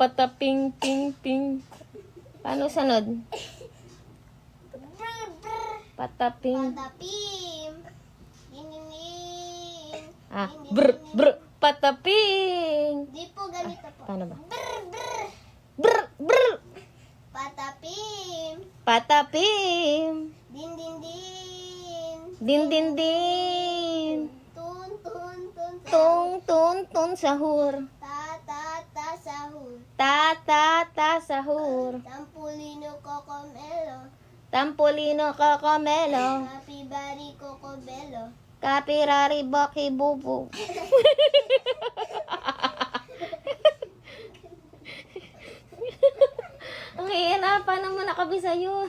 pataping, ping, ping. Paano sunod? Pataping. Patapim. Dinin. Ah, pataping. Di po ganito po. Paano ba? Brr. Brr. Patapim. Patapim. Din. Din. Tun. Tun, sahur. Sahur. Sahur. Tampulino Cocomelo. Tampolino Cocomelo. Capibari Cocobelo. Kapirari Baki Bubu. Ang hirap. Paano mo nakabisa yun?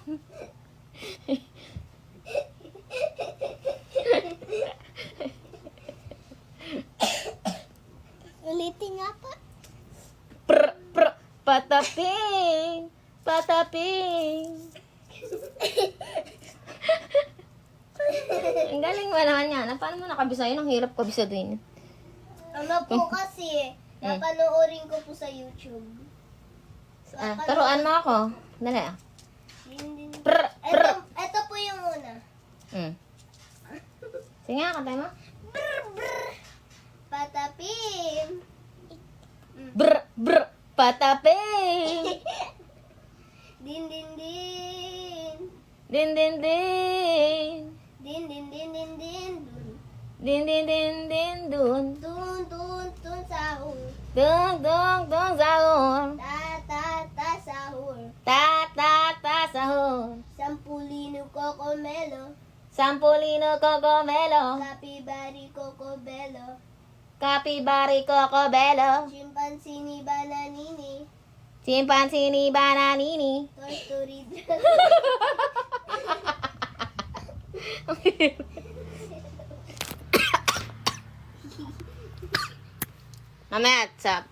Ulitin nga po. Pataping. Ang galing mo naman yan. Paano mo nakabisa yun? Ang hirap kabisaduhin. Ano po kasi, napanoorin ko po sa YouTube. So, Turuan mo ako. Dali ah. Din. Prr. Ito po yung una. Sige nga, kantay mo. Patapim. Pataping. Din. Din. Dun. Tun, sahur. Dong, sahur. Sahur. Sahur. Sampulino Cocomelo. Sampolino Cocomelo. Capibari Cocobelo. Chimpanzini Chimpanzini Bananini. bananini. Torturid. Mamaya, sa